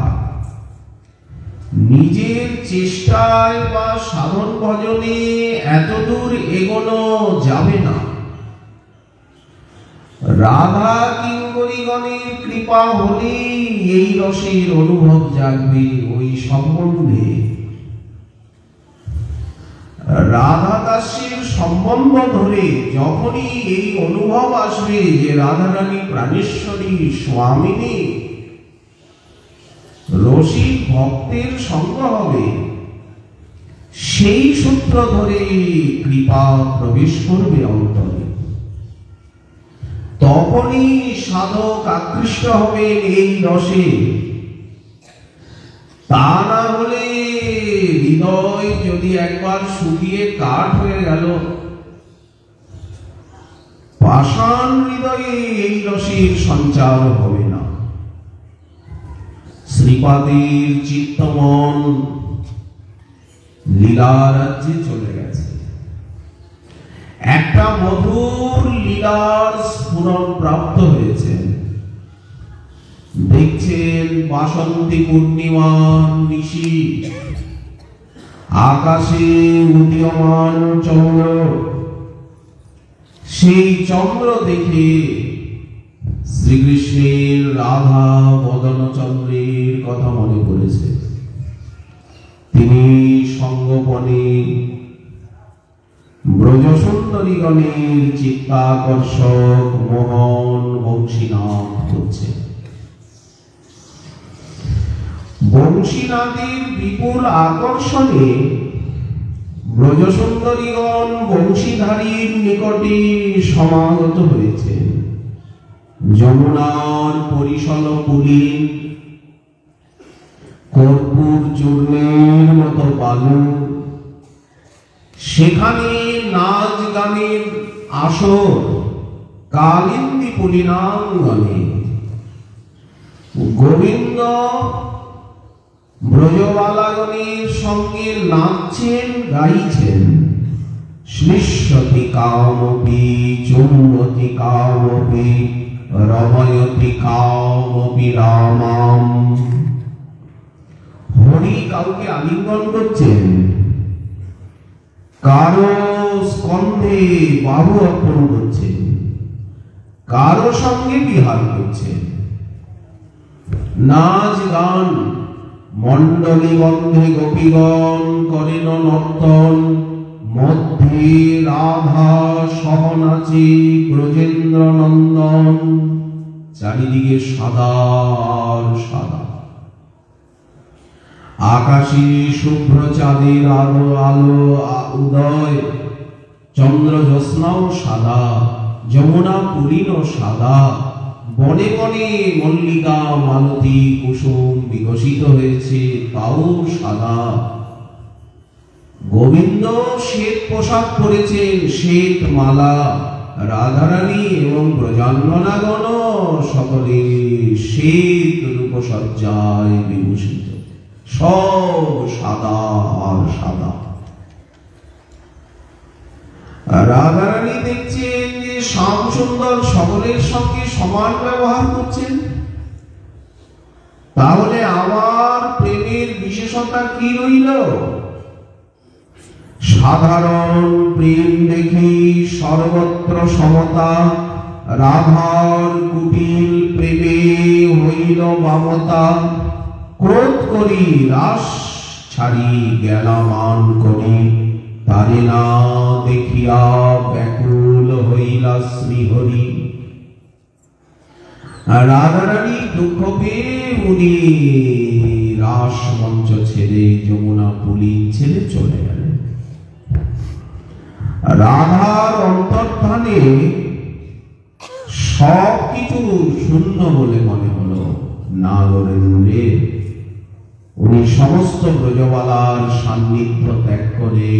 নিজের চেষ্টায় বা সাধন ভজনে এতদূর এগোনো যাবে না। রাধা কিঙ্করীগণের কৃপা হলেই এই রসের অনুভব জাগবে ওই সম্বন্ধে। রাধা দাসের সম্বন্ধ ধরে যখনই এই অনুভব আসবে যে রাধারানী প্রাণেশ্বরী স্বামিনী, রসিক ভক্তের সঙ্গ হবে, সেই সূত্র ধরে কৃপা প্রবেশ করবে অন্তরে। তখনই সাধক আকৃষ্ট হবেন এই রসে। তা না হলে হৃদয় যদি একবার শুকিয়ে কাঠ হয়ে গেল, পাষাণ হৃদয়ে এই রসের সঞ্চার হবে না। শ্রীপাদের চিত্তমন লীলা রাজ্যে চলে গেছে। একটা মধুর লীলার স্ফুরণ প্রাপ্ত হয়েছে। দেখছেন বাসন্তী পূর্ণিমার নিশি, আকাশে উদীয়মান চন্দ্র। সেই চন্দ্র দেখে শ্রীকৃষ্ণের রাধা বদন চন্দ্রের কথা মনে পড়েছে। তিনি সঙ্গোপনে ব্রজসুন্দরীগণের চিত্তাকর্ষক মোহন বংশীনাদ করছে। বংশীনাদের বিপুল আকর্ষণে ব্রজসুন্দরীগণ বংশীধারীর নিকটে সমাগত হয়েছে। যমুনার পরিসল পুলিন কর্পূর চূর্ণের মতো বালু, সেখানে নাচ গানের আসর কালিন্দী পুলিনাঙ্গনে। গোবিন্দ ব্রজবালাগণের সঙ্গে নাচছেন, গাইছেন। শ্লিষ্যতি কামপি চুম্বতি কামপি রময়তি কামপি রামাম। হরি কাউকে আলিঙ্গন করছেন, কারো স্কন্ধে বাহু অর্পণ করছেন, কারো সঙ্গে বিহার করছেন। নাচ গান মণ্ডলী বন্ধে গোপীগণ করেন নর্তন। মধ্যে রাধা সহ নাচে ব্রজেন্দ্র নন্দন। চারিদিকে সাদা সাদা, আকাশে শুভ্র চাঁদের আলো আলো উদয়। চন্দ্র জ্যোৎস্নাও সাদা, যমুনা পুলিনও সাদা। বনে বনে মল্লিকা মালতী কুসুম বিকশিত হয়েছে, তাও সাদা। গোবিন্দ শ্বেত পোশাক পরেছেন, শ্বেত মালা। রাধারানী এবং ব্রজাঙ্গনাগণ সকলে শ্বেত রূপসজ্জায় বিভূষিত, সব সাদা আর সাদা। রাধারানী দেখছেন যে শ্যাম সুন্দর সকলের সঙ্গে সমান ব্যবহার করছেন। তাহলে আমার প্রেমের বিশেষতা কি রইল? সাধারণ প্রেম দেখি সর্বত্র সমতা, রাধার কুটিল প্রেমে হইল মমতা। ক্রোধ করি রাস ছাড়ি গেলামান করি, তারে না দেখিয়া ব্যাকুল হইলা শ্রীহরি। রাধারানী দুঃখ পেয়ে উনি রাস মঞ্চ ছেড়ে যমুনা পুলি ছেড়ে চলে গেলেন। রাধার অন্তর্ধানে সবকিছু শূন্য বলে মনে হলো। নাগরেন্দ্রে উনি সমস্ত ব্রজবালার সান্নিধ্য ত্যাগ করে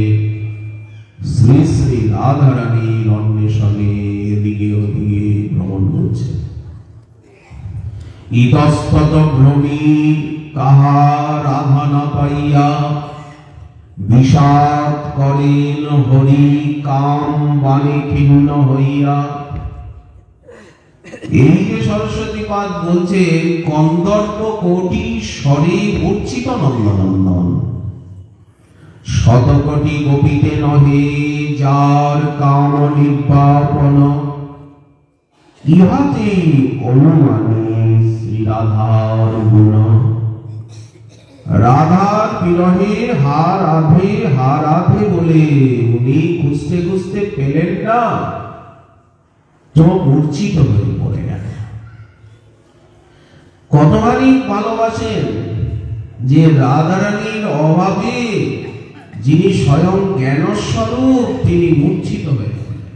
শ্রী শ্রী রাধারানীর অন্বেষণে এদিকে ওদিকে ভ্রমণ করছে। ইতস্তত ভ্রমী কাহা রাধা না পাইয়া, বিষাদ করেন হরি কাম বাণে ক্ষিন্ন হইয়া। এই যে সরস্বতী পাদ বলছে, কন্দর্প কোটি স্বরে মূর্ছিত নন্দনন্দন, শতকোটি গোপীতে নহে যার কাম নির্বাপন। ইহাতে অনুমানে শ্রী রাধার গুণ। রাধার বিরহে হা রাধে বলে উনি খুঁজতে খুঁজতে পেলেন না, তো মূর্ছিত হয়ে পড়ে গেল। কতখানি ভালোবাসেন যে রাধারানীর অভাবে যিনি স্বয়ং জ্ঞানস্বরূপ তিনি মূর্ছিত হয়ে পড়লেন।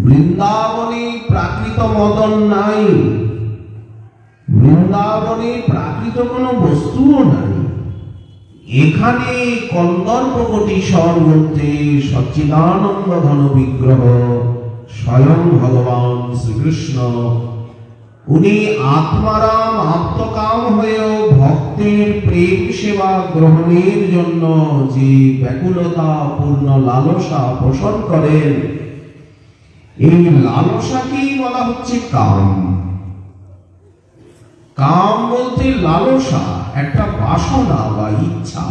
বৃন্দাবনে প্রাকৃত মদন নাই, বৃন্দাবনে প্রাকৃত কোনো বস্তুও নাই। এখানে কন্দর্প কোটি স্বর মধ্যে সচ্চিদানন্দ ঘন বিগ্রহ স্বয়ং ভগবান শ্রীকৃষ্ণ। উনি আত্মারাম আত্মকাম হয়েও ভক্তের প্রেম সেবা গ্রহণের জন্য যে ব্যাকুলতা পূর্ণ লালসা পোষণ করেন, এই লালসাকেই বলা হচ্ছে কাম। কাম বলতে লালসা, একটা বাসনা বা ইচ্ছা।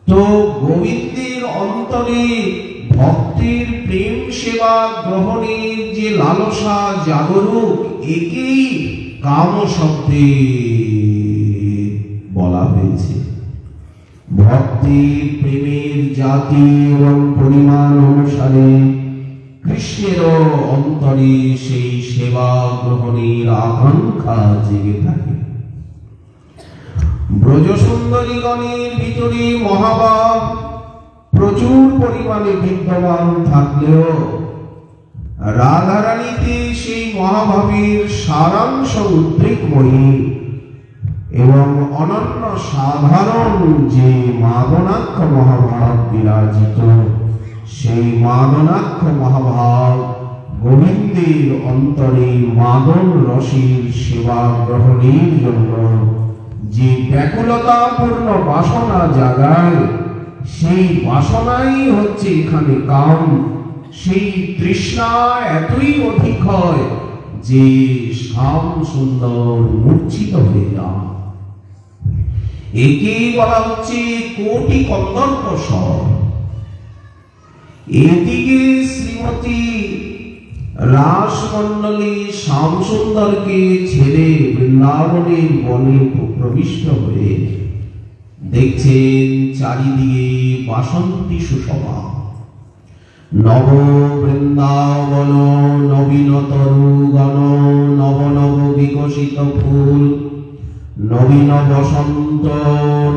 তো গোবিন্দের অন্তরে ভক্তের প্রেম সেবা গ্রহণের যে লালসা জাগরুক, একেই কাম শব্দে বলা হয়েছে। ভক্তের প্রেমের জাতি এবং পরিমাণ অনুসারে কৃষ্ণের অন্তরে সেই সেবা গ্রহণের আকাঙ্ক্ষা জেগে থাকে। ব্রজ সুন্দরীগণের ভিতরে মহাভাব প্রচুর পরিমাণে বিদ্যমান থাকলেও রাধারানীতে সেই মহাভাবের সারাংশ উদ্রেকময়ী এবং অনন্য সাধারণ যে মাদনাক্ষ মহাভাব বিরাজিত, সেই মাদনাক্ষ মহাভাব গোবিন্দের অন্তরে মাদন রসের সেবা গ্রহণের জন্য যে ব্যাকুলতাপূর্ণ বাসনা জাগায়, সেই বাসনাই হচ্ছে এখানে কাম। সেই তৃষ্ণা এতই অধিক হয় যে শ্যাম সুন্দর মূর্ছিত হয়ে যান। একেই বলা হচ্ছে কোটি কন্দর্প স্বর। এদিকে শ্রীমতী রাসমণ্ডলী শ্যাম সুন্দরকে ছেড়ে বৃন্দাবনের বনে প্রবিষ্ট হয়ে দেখছেন চারিদিকে বাসন্তী সুষমা। নব বৃন্দাবন নবীন তরুগণ, নব নব বিকশিত ফুল, নবীন বসন্ত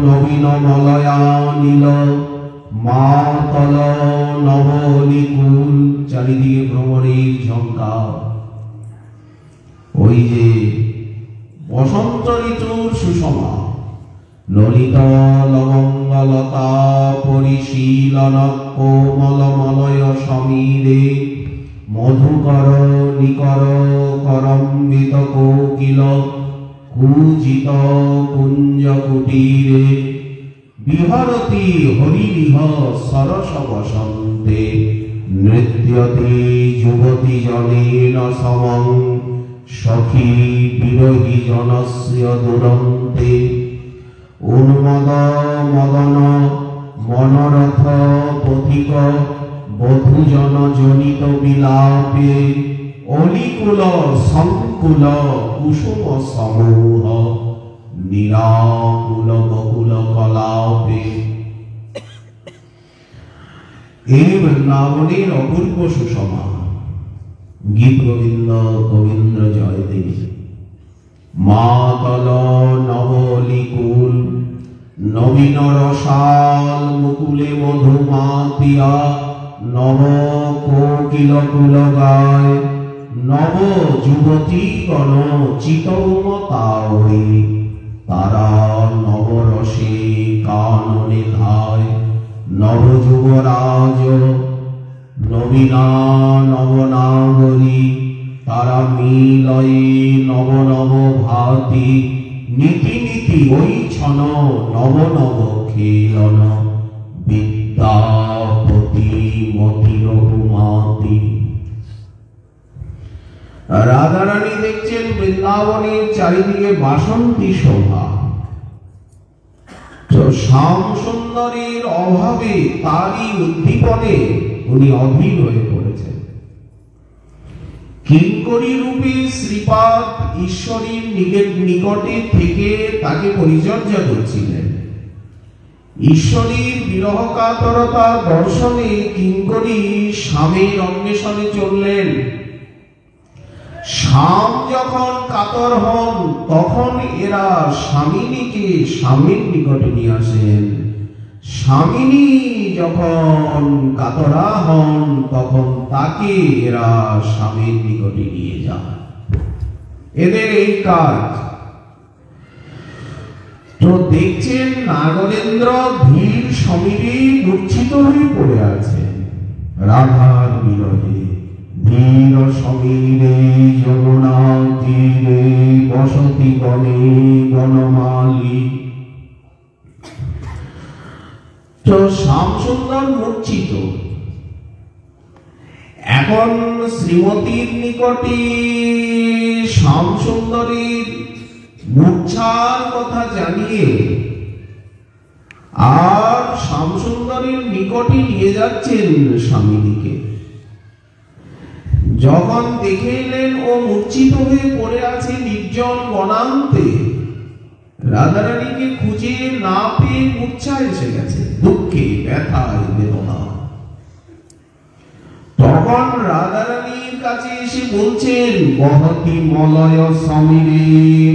নবীন মলয়া নীল, মাতল নবলিকুল। চারিদিকে ভ্রমণের ঝঙ্কার। ওই যে বসন্ত ঋতুর সুষমা, ললিত লবঙ্গলতা পরিশীলন কোমল মলয় সমীরে, মধুকর নিকর করম্বিত কোকিল কুজিত কুঞ্জ কুটিরে, বিহরতি হরিরিহ সরস বসন্তে, নৃত্যতে যুবতী জনেন সমং, সখী বিরহী জনস্য দুরন্তে। উন্মদ মদন মনোরথ পথিক বধূজন জনিত বিলাপে অলিকুল সংকুল কুসুম সমূহ নিরাকুল বকুল কলাপে। এই বৃন্দাবনের অপূর্ব সুষমা গীত গোবিন্দ গোবিন্দ জয় দেবী। মাতল নবলিকুল নবীন রসাল মুকুলে মধুমাতিয়া নব কোকিল কুল গায় নব যুবতী গণ চিতমতায় তারা নবরসে কাননে ধায় নব যুবরাজ নবীনা নবনাগরী তারা মিলয়ে নব নব ভাতি নীতি নীতি ওই ছন নব নব খেলন বিদ্যাপতি মতি রঘুমাতি। রাধারানী দেখছেন বৃন্দাবনের চারিদিকে বাসন্তী শোভা, তো শ্যাম সুন্দরীর অভাবে তারই উদ্দীপনে উনি অধীর হয়ে পড়েছেন। কিঙ্করী রূপে শ্রীপাদ ঈশ্বরীর নিকটে থেকে তাকে পরিচর্যা করছিলেন। ঈশ্বরীর বিরহ কাতরতা দর্শনে কিঙ্করী স্বামীর অন্বেষণে চললেন। স্বাম যখন কাতর হন তখন এরা স্বামিনীকে স্বামীর নিকটে নিয়ে আসেন। স্বামিনী যখন কাতরা হন তখন তাকে এরা স্বামীর নিকটে নিয়ে যান। এদের এই কাজ। তো দেখছেন নাগরেন্দ্র ধীর সমীরে মূর্ছিত হয়ে পড়ে আছেন রাধার বিরহে। ধীর সমীরে যমুনা তীরে বসতি বনে বনমালী। তো শ্যাম সুন্দর মূর্ছিত। এখন শ্রীমতীর নিকটে শ্যাম সুন্দরীর মূর্ছার কথা জানিয়ে আর শ্যাম সুন্দরীর নিকটে নিয়ে যাচ্ছেন স্বামীকে। যখন দেখে এলেন ও মূর্ছিত হয়ে পড়ে আছে নির্জন বনান্তে, রাধারানীকে খুঁজে না পেয়ে মূর্ছা এসে গেছে দুঃখে ব্যথায় বেদনা। তখন রাধারানীর কাছে এসে বলছেন বহতি মলয় সমীরে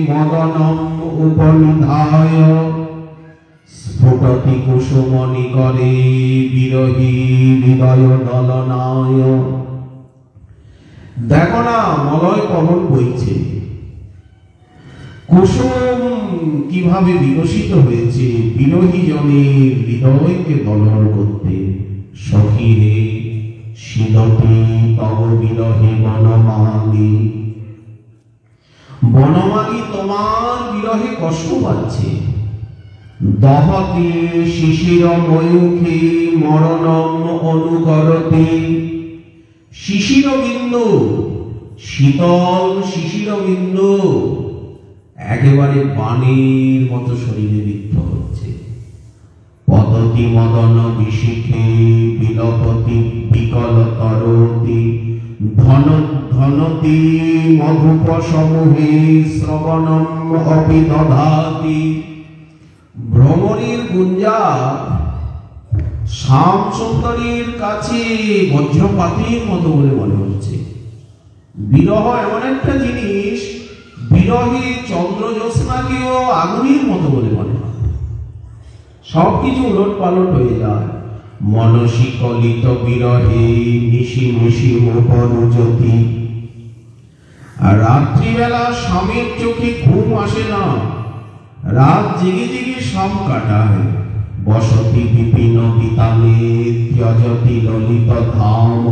মদনম উপনিধায় স্ফুটতি কুসুমনি করে বিরহী হৃদয় দলনায়। দেখো না মলয় কমল বইছে, কুসুম কিভাবে বিকশিত হয়েছে বিরহী জনের হৃদয়কে দলন করতে। সখী হে শীলতি তব বিরহে বনমালী। বনমালী তোমার বিরহে কষ্ট পাচ্ছে। দহতি শিশির ময়ূখে মরণম অনুকরতে। শিশির বিন্দু, শীতল শিশির বিন্দু একেবারে বাণীর মতো শরীরে বিদ্ধ হচ্ছে। পদতি মদন বিশিখে বিলপতি বিকল তরতি ধন ধনতি মধুপ সমূহে শ্রবণম অপি দধাতি। ভ্রমণীর গুঞ্জা শ্যাম সুন্দরীর কাছে বজ্রপাতের মতো বলে মনে হচ্ছে। বিরহ এমন একটা জিনিস, বিরহে চন্দ্র জ্যোৎস্নাকেও আগুনের মতো বলে মনে হয়। সবকিছু উলট পালট হয়ে যায়। মনসী কলিত বিরহে নিশি নিশি মুপরুজতি। আর রাত্রিবেলা স্বামীর চোখে ঘুম আসে না, রাত জেগে জেগে শ্যাম কাটায়। বসতি বিপিন বিতানে ত্যজতি ললিত ধাম।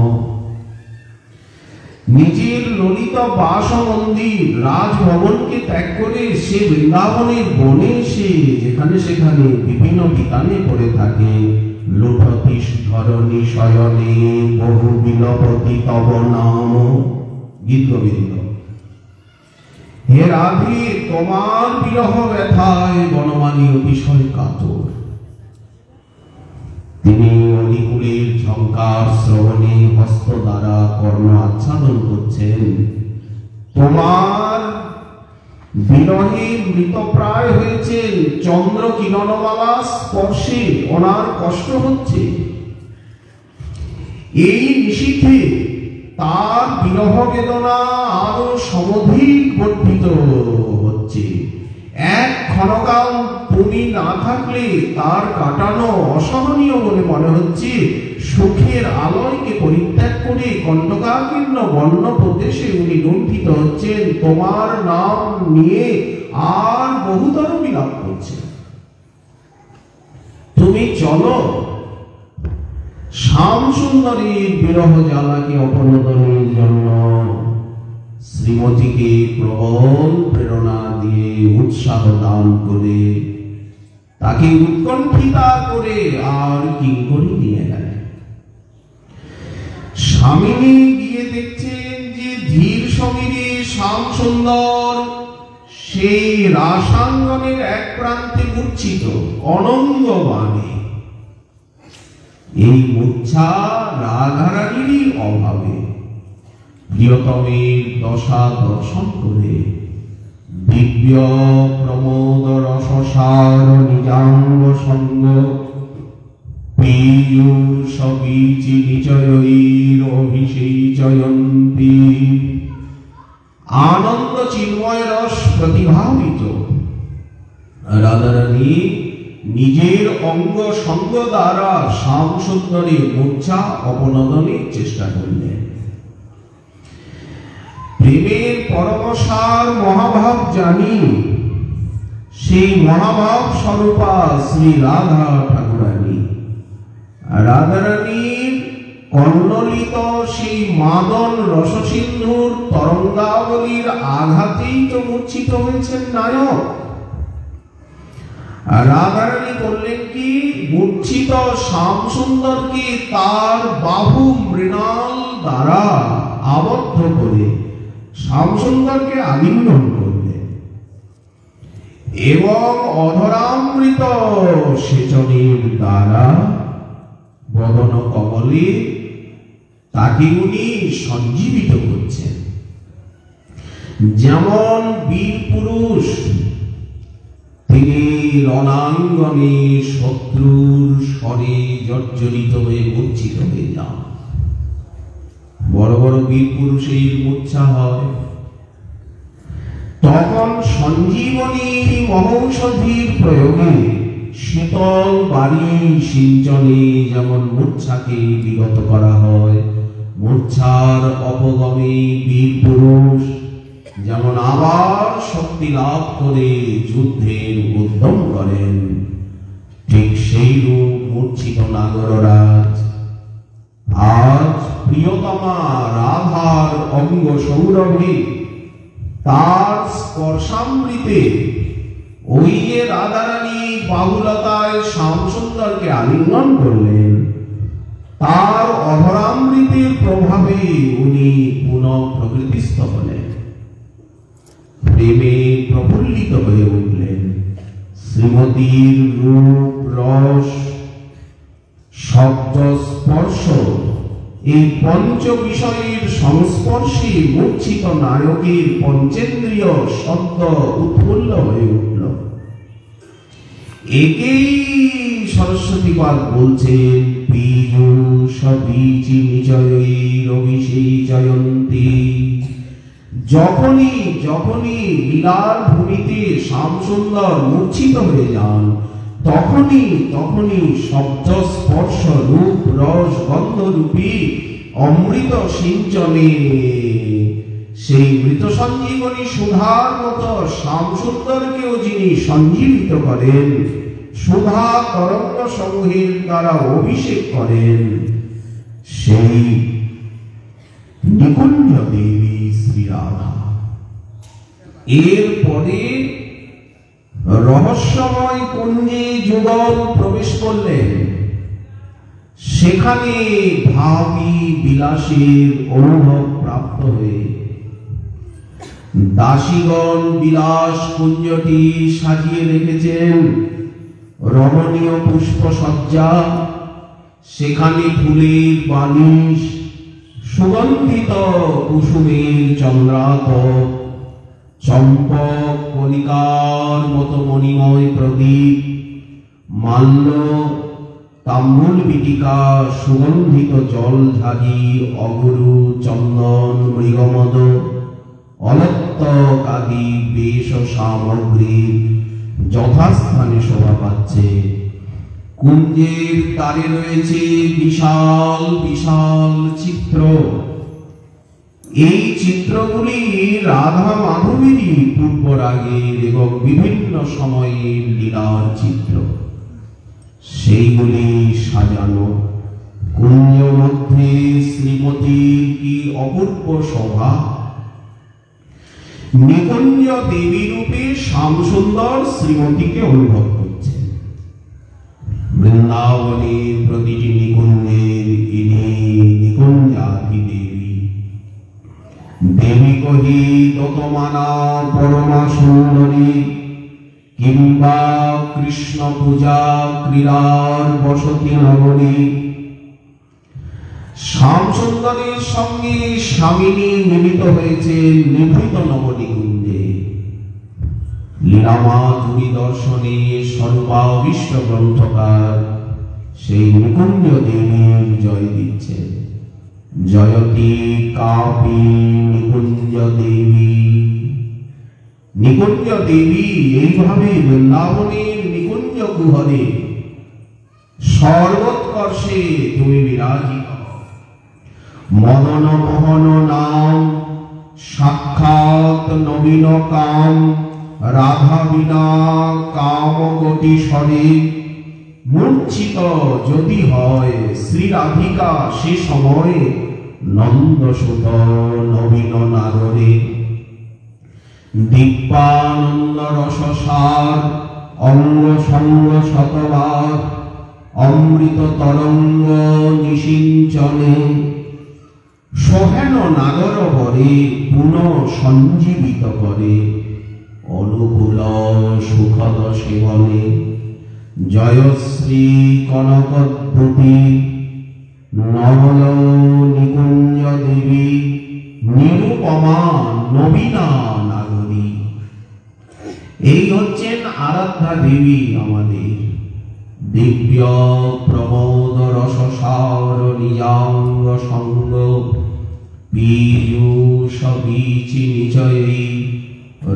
নিজের ললিত বাস মন্দির রাজভবনকে ত্যাগ করে সে বৃন্দাবনের বনে এসে যেখানে সেখানে বিভিন্ন বিতানে পড়ে থাকে। লুঠতি ধরণী শয়নে বহু বিলপতি তব নাম। গীত গোবিন্দ। হে রাধে তোমার বিরহ ব্যথায় বনমালী অতিশয় কাতর। টঙ্কার শ্রবণে হস্ত দ্বারা কর্ণ আচ্ছাদন করছেন। তোমার বিরহে মৃতপ্রায় হয়েছেন, চন্দ্র কিরণমালা স্পর্শে ওনার কষ্ট হচ্ছে। এই নিশীথে তার বিরহ বেদনা আরো সমধিক বর্ধিত হচ্ছে। এক ক্ষণকাল তুমি না থাকলে তার কাটানো অসহনীয় বলে মনে হচ্ছে। সুখের আলোয়কে পরিত্যাগ করে কণ্টকাকীর্ণ বন্য প্রদেশে উনি লুণ্ঠিত হচ্ছেন। তোমার নাম নিয়ে আর বহুতর বিলাপ করছে। তুমি চলো, শ্যামসুন্দরীর বিরহ জ্বালাকে অপনোদনের জন্য শ্রীমতীকে প্রবল প্রেরণা দিয়ে উৎসাহ দান করে তাকে উৎকণ্ঠিতা করে আর কিঙ্করী নিয়ে গেলেন। স্বামিনী গিয়ে দেখছেন যে ধীর সমীরে শ্যামসুন্দর সেই রাসাঙ্গনের এক প্রান্তে মূর্ছিত অনঙ্গবাণে। এই মূর্ছা রাধারানীরই অভাবে প্রিয়তমের দশা দর্শন করে দিব্য প্রমোদ রসসার নিজাঙ্গ সঙ্গ পীয়ূষ বীচি নিচয়ৈর অভিষেচয়ন্তি আনন্দ চিন্ময় রস প্রতিভাবিত রাধারানী নিজের অঙ্গ সঙ্গ দ্বারা শ্যামসুন্দরীর মূর্ছা অপনোদনের চেষ্টা করলেন। প্রেমের পরমসার মহাভাব জানি সেই মহাভাব স্বরূপা শ্রী রাধা ঠাকুরানী। রাধারানীর কর্ণলিত সেই মাদন রসসিন্ধুর তরঙ্গাবলীর আঘাতেই তো মূর্ছিত হয়েছেন নায়ক। রাধারানী করলেন কি, মূর্ছিত শ্যামসুন্দরকে তার বাহু মৃণাল দ্বারা আবদ্ধ করে শ্যামসুন্দরকে আলিঙ্গন করলেন এবং অধরামৃত সেচনের দ্বারা বদন কমলে তাকে উনি সঞ্জীবিত করছেন। যেমন বীর পুরুষ তিনি রণাঙ্গনে শত্রুর স্বরে জর্জরিত হয়ে মূর্ছিত হয়ে যান। বড় বড় বীর পুরুষের মূর্ছা হয়, তখন সঞ্জীবনী মহৌষধির প্রয়োগে শীতল বাড়ি সিঞ্চনে যেমন মূর্ছাকে বিগত করা হয়, মূর্ছার অপগমে বীর পুরুষ যেমন আবার শক্তি লাভ করে যুদ্ধের উদ্যম করেন, ঠিক সেই রূপ মূর্ছিত নাগররাজ আজ প্রিয়তমা রাধার অঙ্গ সৌরভে তার স্পর্শামৃতে ওই যে রাধারানী বাহুলতায় শ্যামসুন্দরকে আলিঙ্গন করলেন, তার অধরামৃতের প্রভাবে উনি পুনঃ প্রকৃতিস্থ হলেন, প্রেমে প্রফুল্লিত হয়ে উঠলেন। শ্রীমতীর রূপ রস শব্দ স্পর্শ এই পঞ্চ বিষয়ের সংস্পর্শে মূর্ছিত নায়কের পঞ্চেন্দ্রিয় শব্দ উৎফুল্ল হয়ে উঠল। একেই সরস্বতীপাদ বলছেন, পীযূষ বীচি নিচয়ৈর অভিষেচয়ন্তি। যখনই যখনই লীলার ভূমিতে শ্যামসুন্দর মূর্ছিত হয়ে যান, তখনই তখনই শব্দ স্পর্শ রূপ রস গন্ধ রূপী অমৃত সিঞ্চনে সেই মৃত সঞ্জীবনী সুধার মতো শ্যামসুন্দরকেও যিনি সঞ্জীবিত করেন, সুধা তরঙ্গ সমূহের দ্বারা অভিষেক করেন, সেই নিকুঞ্জ দেবী শ্রী রাধা। এরপরে রহস্যময় কুঞ্জে যুগল প্রবেশ করলেন। সেখানে ভাবী বিলাসের অনুভব প্রাপ্ত হয়ে দাসীগণ বিলাস কুঞ্জটি সাজিয়ে রেখেছেন। রমণীয় পুষ্প সজ্জা, সেখানে ফুলের বানিশ, সুগন্ধিত কুসুমের চন্দ্রাত, চম্পক কণিকার মতো মণিময় প্রদীপ, মাল্য, তাম্বুল বিটিকা, সুগন্ধিত জলঝাজি, অগুরু, চন্দন, মৃগমদ, অলত্তক আদি বেশ সামগ্রী যথাস্থানে শোভা পাচ্ছে। কুঞ্জের তারে রয়েছে বিশাল বিশাল চিত্র। এই চিত্রগুলি রাধা মাধবীরই পূর্বরাগের এবং বিভিন্ন সময়ের লীলার চিত্র। সেইগুলি সাজানো। কুঞ্জ মধ্যে শ্রীমতীর কি অপূর্ব শোভা। নিকুঞ্জ দেবী রূপে শ্যামসুন্দর শ্রীমতীকে অনুভব করছে। বৃন্দাবনের প্রতিটি নিকুঞ্জের ইনি নিকুঞ্জাধি দেবী। দেবী কহি দতমানা পরমা সুন্দরী, কিংবা কৃষ্ণ পূজা ক্রীড়ার বসতি নগরী। শ্যামসুন্দরের সঙ্গে স্বামিনী মিলিত হয়েছে নিভৃত নবনিকুঞ্জে। লীলামাধুরী দর্শনে সর্বাভীষ্ট গ্রন্থকার সেই নিকুঞ্জ দেবীর জয় দিচ্ছে। জয়তী কাপি নিকুঞ্জ দেবী। নিকুঞ্জ দেবী এইভাবে বৃন্দাবনের নিকুঞ্জ কুহরে সর্বোৎকর্ষে তুমি বিরাজিত। মদন মোহন নাম সাক্ষাৎ নবীন কাম, রাধা বিনা কাম গতি স্বরে। মূর্ছিত যদি হয় শ্রী রাধিকা সে সময়ে নন্দসুত নবীন নাগরে। দিব্যানন্দ রসসার অঙ্গ সঙ্গ শতবার, অমৃত তরঙ্গ নিষিঞ্চনে। সহেন নাগর বরে পুনঃ সঞ্জীবিত করে, অনুকূল সুখদ সেবনে। জয়শ্রী কনকদ্রুতি নবল নিকুঞ্জ দেবী, নিরুপমা নবীনা নাগরী। এই হচ্ছেন আরাধ্যা দেবী আমাদের। দিব্য প্রমোদ রসসার নিজাঙ্গ সঙ্গ, পীযূষ বীচি নিচয়ী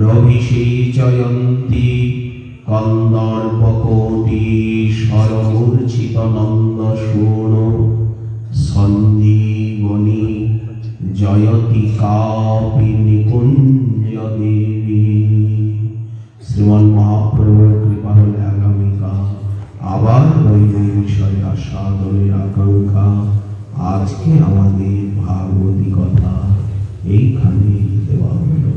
রভিষেচয়ন্তী। কন্দর্প কোটি সরমূর্ছিত নন্দ শূণ, সঞ্জীবনী জয়তী কাপি নিকুঞ্জ দেবী। শ্রীমন মহাপ্রভুর কৃপা হলে আগামীকাল আবার ওই বিষয়ে আশা দলের আকাঙ্ক্ষা। আজকে আমাদের ভাগবতী কথা এইখানে দেওয়া হলো।